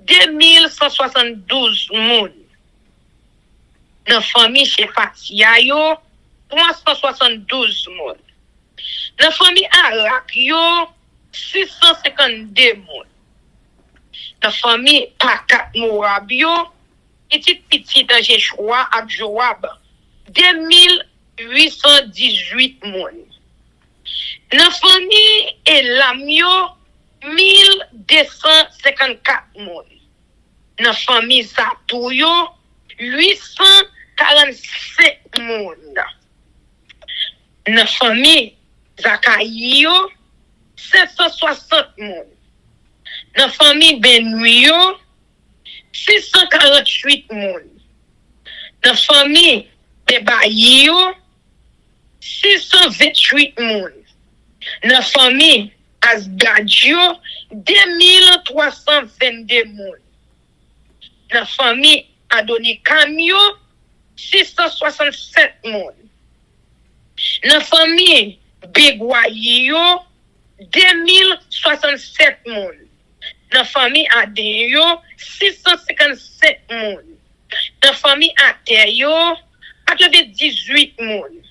2172 moun. Dans famille chez Fatia yo, 372 moun. Dans famille Arak yo, 652 moun. Dans famille Pakat Moab yo, petit dans Jéchoua ak Joab, 2818 moun. Dans famille et l'amio 1254 moun. Dans famille Zatouyo 845 moun. Dans famille Zakayo 760 moun. Dans famille Benuyo 648 moun. Dans famille Bebayo 628 moun. Dans famille Asgadjo 2322 moun. Dans famille Adonikamyo 667 moun. Dans famille Begwayo 2067 moun. Dans famille Adeyo 657 moun. Dans famille Ateyo 98 moun.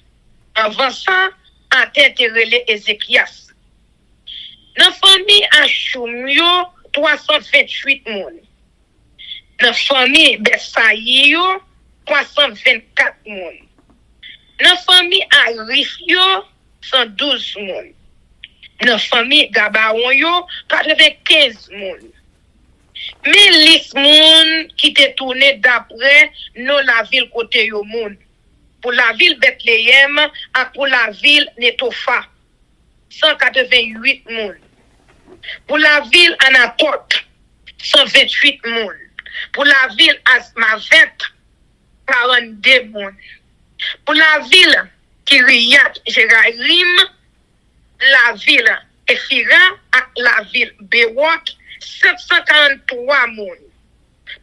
Avant ça, Ate te relé Ézéchias. Dans famille Achumyo 328 moun. Dans famille Besaïyo 324 moun. Dans famille Arifyo 112 moun. Dans famille Gabaonyo 95 moun. Mais les moun qui te tourné d'après non la ville côté yo moun. Pour la ville Bethléem et pour la ville Netofa 188 moun. Pour la ville Anatote 128 moun. Pour la ville Asmavet 42 moun. Pour la ville Kiryat Jéraïm, la ville Ephira et la ville Bewot 743 moun.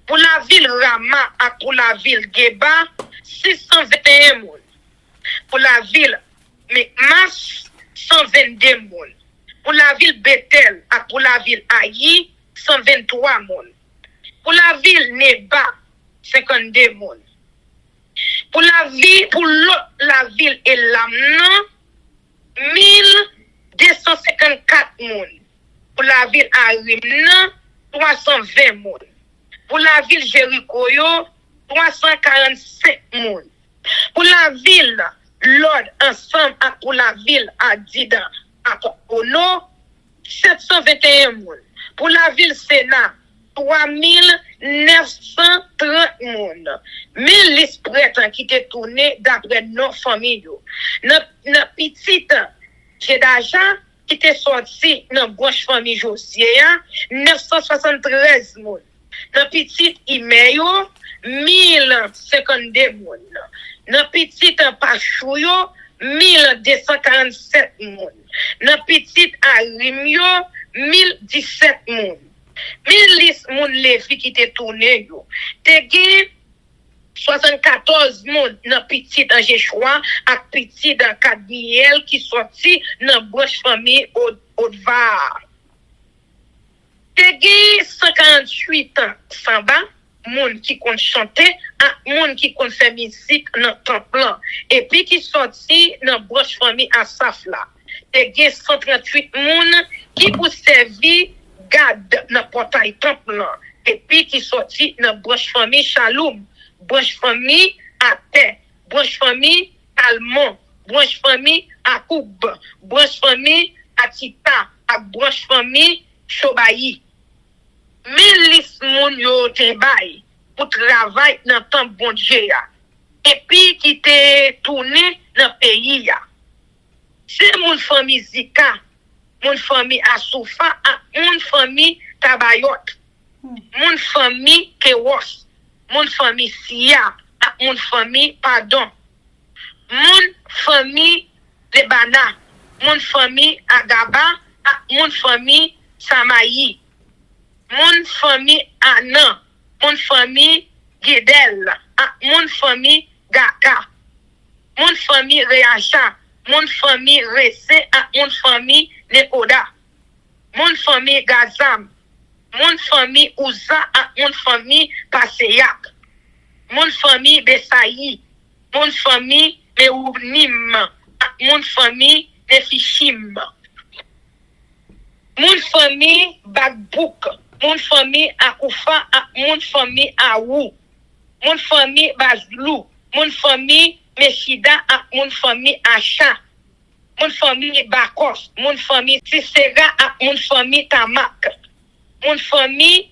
Pour la ville Rama et pour la ville Geba 621 moun. Pour la ville Mekmas 122 moun. Pour la ville Bethel et pour la ville Aïe 123 moun. Pour la ville Neba 52 moun. Pour la ville Elamna 1254 moun. Pour la ville Arimna 320 moun. Pour la ville Jéricho 345 moun. Pour la ville Lord ensemble et pour la ville Adida à Kono 721 moun. Pour la ville Sénat 3930 moun. Mais l'esprit qui te tourné d'après nos familles. Notre petite Jedaja qui te sorti dans branche famille Josie 973 moun. Notre petite Imeyo 1052 moun. Notre petite Pachouyo 1247 moun. Notre petite Arimyo 1017 moun. 1010 moun les filles qui te tourné yo. Te gen 74 moun dans petite en Jéchoua ak petite dans Kadmiel qui sorti dans branche famille Odvar. Te gen 58 samba moun qui compte chanter ak moun qui compte faire musique dans temple et puis qui sorti dans branche famille Asaf là. Te gen 138 moun qui pour servir garde dans portail temple et puis qui sorti dans branche famille Shalom, branche famille Ate, branche famille Almon, branche famille Akoub, branche famille Atita, ak branche famille Chobayi. Mais lis moun yo te bay pour travail dans temps bon Dieu et puis qui te tourné dans pays ya. C'est mon famille Zika, mon famille Asoufa, mon famille Tabayot, mon famille Kewos, mon famille Sia, mon famille Pardon, mon famille Lebana, mon famille Agaba, mon famille Samayi, mon famille Anan, mon famille Gedel, mon famille Gaka, mon famille Reacha, mon famille Rese, mon famille Nekoda, mon famille Gazam, mon famille Ouza, mon famille Paseyak, mon famille Besaï, mon famille Meunim, mon famille Nefichim, mon famille Bagbouk, mon famille Akoufa, mon famille Aou, mon famille Bazlou, mon famille Meshida, mon famille Acha, mon famille Bakos, mon famille Sisera, mon famille Tamak, mon famille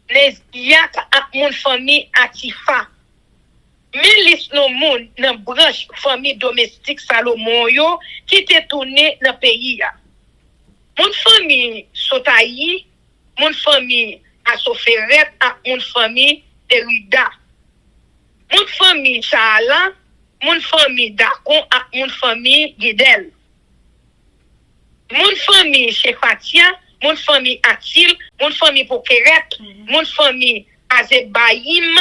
Nesbiak, mon famille Atifa. Milis non moun nan branche famille domestique Salomon yo qui te tourné dans pays ya. Mon famille Sotayi, mon famille Asoferet, mon famille Erida. Mon famille Chaala, mon famille Dakon, mon famille Gidel. Mon famille Shefatia, mon famille Atil, mon famille Pokeret, mon famille Azebaïm,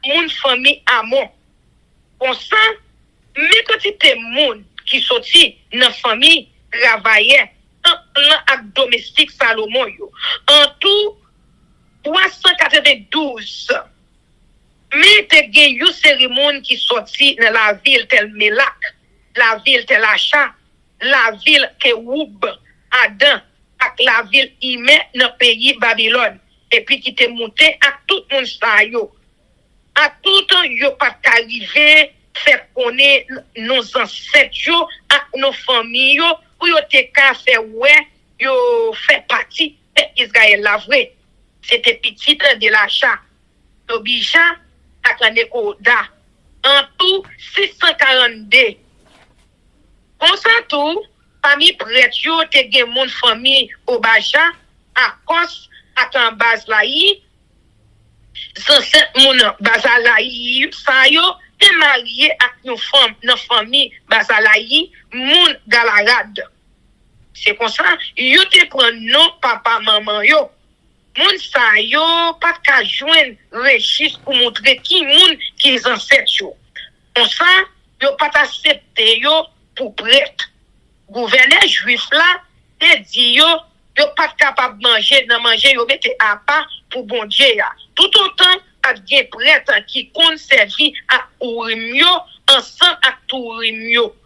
mon famille Amon. Pour ça, mes quantités de monde qui sorti dans la famille travaillait en domestique Salomon yo. En tout, 392. Mais te gen yon cérémonie qui sorti dans la ville tel Melak, la ville tel Acha, la ville Keoub, Adam, ak la ville Ime dans pays Babylone. Et puis qui te monté à tout le monde sa yo. À tout temps yo pas arrivé faire connaître nos ancêtres yo, ak nos familles yo, pour yo te ka fait ouais, yo fait partie d'Israël la vrai. C'était petit de l'achat. L'obija ak la Nekoda. En tout 642. Comme ça tout, parmi prêtre yo te gen mon famille Obaja, à Kos, ak en Bazlaï, Zanset mon Bazalaï, sa yo te marié ak nos femmes, nos familles Bazalaï, mon Galarad. C'est comme ça, yo te prend non papa maman yo. Moun sa yo pas ka joindre registre pour montrer qui moun qui les ancêtres yo. Comme ça, yo pas accepté yo pour prêtre. Gouverneur juif là te dit yo pas capable manger dans manger yo mette à part pour bon Dieu ya. Tout autant a des prêtres qui conservi à Urim yo ensemble à Tourim yo.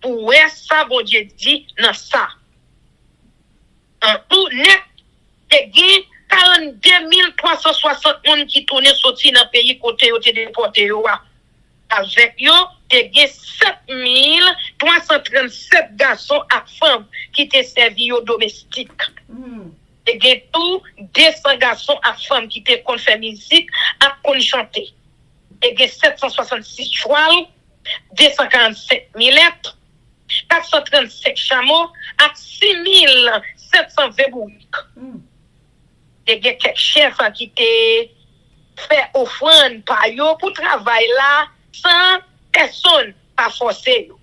Pour ça bon Dieu dit dans ça. En tout net te gen 42 360 moun qui tourne sorti dans pays côté yo te déporté yo. Avec yo te gen 7337 garçons et femmes qui te servi yo domestique. Te gen tout 200 garçons et femmes qui te kon faire musique et kon chanter. Te gen 766 chouals, 245 milettes, 435 chameaux et 6720 boucs. Te gen quelques chefs qui te fait offrande par yo pour travail là sans personne pas forcer yo.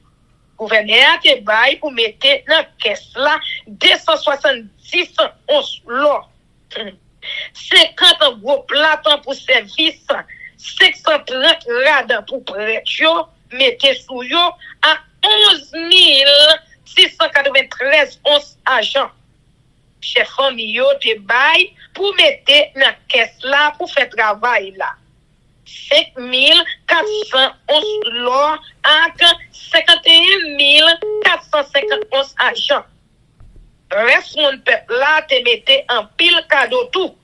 Gouverneur te bail pour mettre dans caisse là 270 onces l'or. 50 gros platans pour service, 530 rades pour prêtre yo, mettez sous yo à 11 693 onces argent. Chef famille yo te bail pour mettre dans caisse là pour faire travail là. 5400 onces l'or avec 51 451 argent. Reste mon peuple là te mette en pile cadeau tout.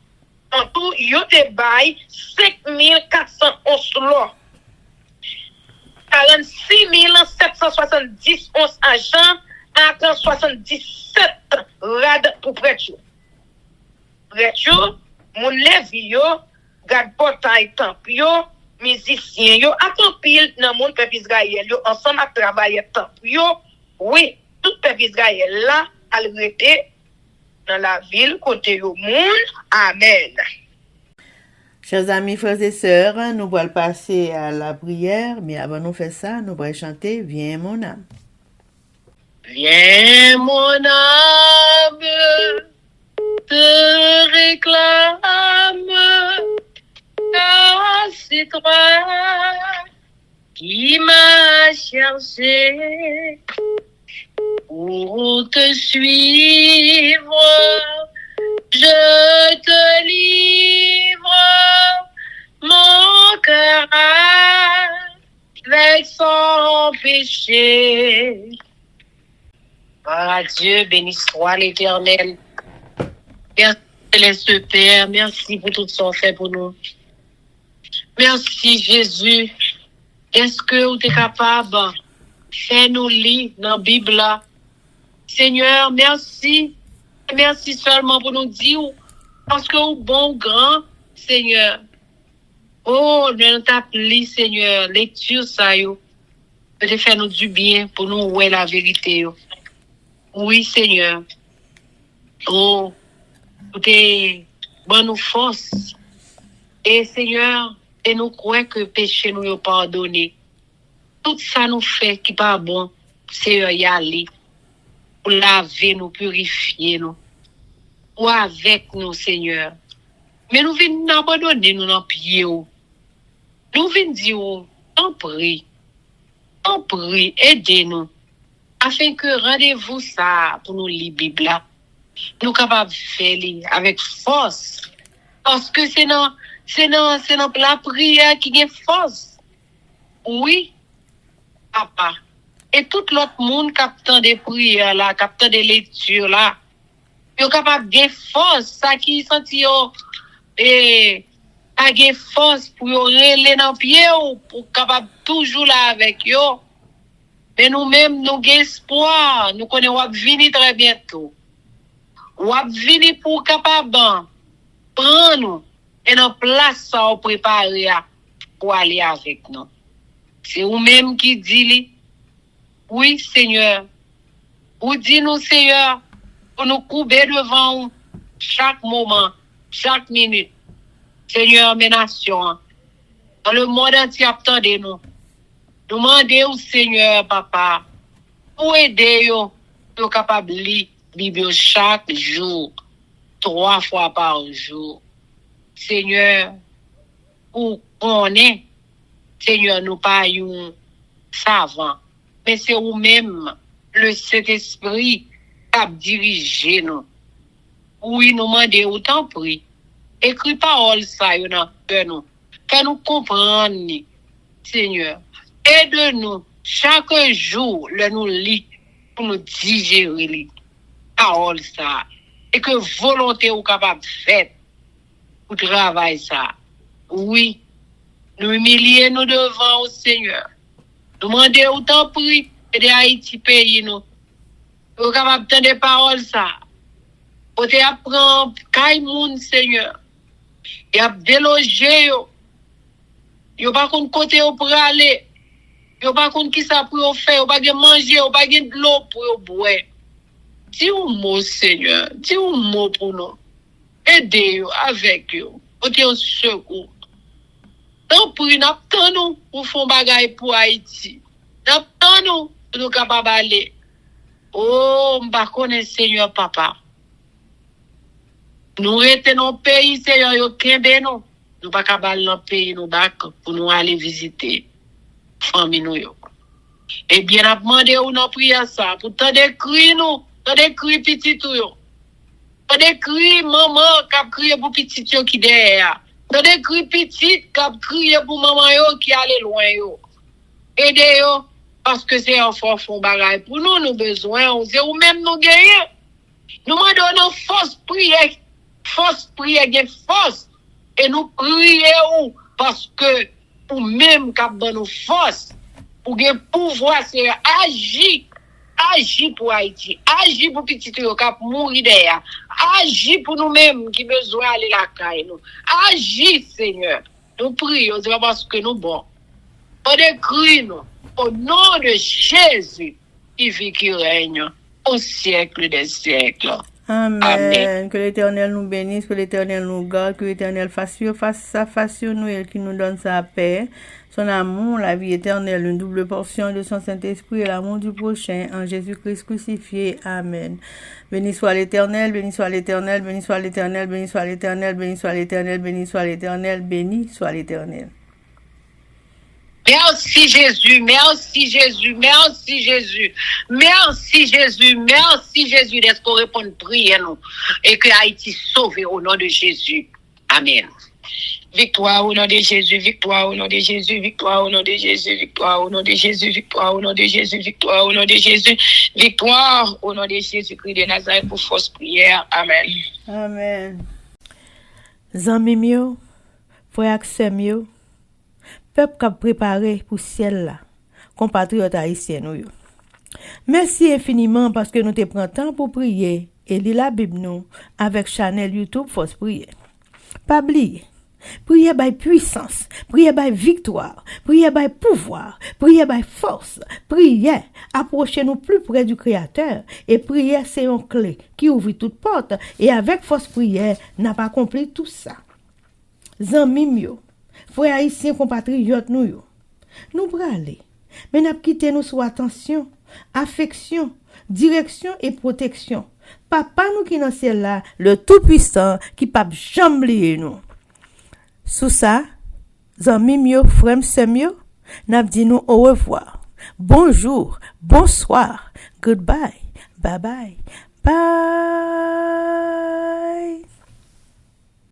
En tout, yo te bail 5400 onces l'or. 46 770 onces argent avec 77 rades pour prêtre. Prêtre, mon levi yo, garde portail temple yo, musicien yo, en pile dans mon peuple Israël yo, ensemble à travailler temple yo. Oui, tout peuple Israël là, al rete dans la ville côté yo moun. Amen. Chers amis, frères et sœurs, nous allons passer à la prière, mais avant de faire ça, nous allons chanter « Viens mon âme ». Viens mon âme, te réclame, car c'est toi qui m'as cherché pour te suivre. Je te livre mon cœur avec son péché. Ah, Dieu, béni soit l'Éternel. Merci, Céleste Père. Merci pour tout ce qu'on fait pour nous. Merci, Jésus. Est-ce que vous êtes capable Fais-nous lire dans la Bible. Seigneur, merci. Merci seulement pour nous dire, parce que au bon grand, Seigneur. Oh, nous t'appelons, Seigneur, lecture ça, yo. Peut-être faire nous du bien pour nous voir la vérité, yo. Oui, Seigneur. Oh, t'es bonne nous force. Et Seigneur, et nous croyons que péché nous est pardonné. Tout ça nous fait qui pas bon, Seigneur, y aller. Pour laver nous, purifier nous. Ou avec nous, Seigneur. Mais nous venons abandonner nous dans pied. Nous venons dire, en prie, aidez-nous. Afin que rendez-vous ça pour nous lire Bible. Nous capables de faire avec force. Parce que c'est dans la prière qui est force. Oui, papa. Et tout l'autre monde qui a des prières là, qui a des lectures là, ils sont capables de force, ça qui senti et a des force pour aller dans pied pour capable toujours là avec eux. Mais nous-mêmes nous avons espoir, nous connaissons va venir très bientôt. Va venir pour capable prendre nous et dans place ça au préparer pour aller avec nous. C'est vous-même qui dit oui, Seigneur. Ou dis-nous, Seigneur, pour nous couper devant chaque moment, chaque minute. Seigneur, mes nations, dans le monde entier, attendez-nous. Demandez-vous, Seigneur, papa, pour aider nous, nous capables de lire la Bible chaque jour, 3 fois par jour. Seigneur, pour qu'on est, Seigneur, nous pas un savant. Mais c'est vous-même, le Saint-Esprit, qui a dirigé nous. Oui, nous demandons autant prix. Écris parole ça, nous, que nous comprenions, Seigneur. Aide-nous chaque jour, nous lit pour nous digérer les paroles ça. Et que volonté ou capable de faire pour travailler ça. Oui, nous humilier nous devant au Seigneur. Demander autant prix et de Haïti pays nous. Nous sommes capables de des paroles ça. Pour te apprendre Kaimoun Seigneur. Et à déloger yo. Yo pas qu'on côté pour aller. Yo pas qu'on qui ça pour faire, yo pas de manger, yo pas de l'eau pour boire. Dis un mot Seigneur, dis un mot pour nous. Aidez yo avec yo. Pour te secours. Tant pis, nous pour faire bagaille pour Haïti. Nous pour nous capables d'aller. Oh, m'pa connaît Seigneur papa. Nous étions dans le pays, Seigneur, yo kembe nous. Nous pas capables dans le pays nous bac pour nous aller visiter famille nous yo. Et bien a demandé ou non prière ça pour tant de cris nous, tant de cris petit tout yo. Tant de cris maman qui a crié pour petit yo qui derrière. Tant de cris petit qui a crié pour maman yo qui allait loin yo. Aidez yo parce que c'est un fort fond bagaille pour nous nous besoin, c'est ou même nous gagner. Nous demandons force prière gain force et nous prions parce que ou même qu'a donné nous force pour gain pouvoir c'est agir pour Haïti, agir pour petit yo qui mourir derrière, agir pour nous-mêmes qui besoin aller la caille nous, agir Seigneur. Nous prions c'est parce que nous bon. On décrit nous au nom de Jésus qui vit qui règne au siècle des siècles. Amen. Amen. Que l'Éternel nous bénisse, que l'Éternel nous garde, que l'Éternel fasse sur nous et qu'il nous donne sa paix, son amour, la vie éternelle, une double portion de son Saint-Esprit et l'amour du prochain en Jésus-Christ crucifié. Amen. Béni soit l'Éternel, béni soit l'Éternel, béni soit l'Éternel, béni soit l'Éternel, béni soit l'Éternel, béni soit l'Éternel, béni soit l'Éternel. Merci Jésus, merci Jésus, merci Jésus, merci Jésus, merci Jésus d'être qu'on réponde prière nous et que Haïti sauve au nom de Jésus. Amen. Victoire au nom de Jésus, victoire au nom de Jésus, victoire au nom de Jésus, victoire au nom de Jésus, victoire au nom de Jésus, victoire au nom de Jésus, victoire au nom de Jésus-Christ de Nazareth pour force prière. Amen. Amen. Zanmi mio, frère ak sœur mio, peuple qui préparé pour ciel là. compatriotes haïtiens nous yo. Merci infiniment parce que nous te prenons temps pour prier et lire la Bible nous avec channel YouTube Force Prière. Pas oublier. Prière by puissance, prière by victoire, prière by pouvoir, prière by force, prière, approchez-nous plus près du Créateur et prière c'est une clé qui ouvre toute porte et avec force prière n'a pas accompli tout ça. Zanmim yo, frères haïtiens compatriotes nous yo, nous braler, mais n'a quitté nous sous attention, affection, direction et protection. Papa nous qui dans ciel là, le tout-puissant qui pas jamais oublier nous. Sous ça, zanmi mio, frère semio, n'a dit nous au revoir. Bonjour, bonsoir, goodbye, bye bye, bye.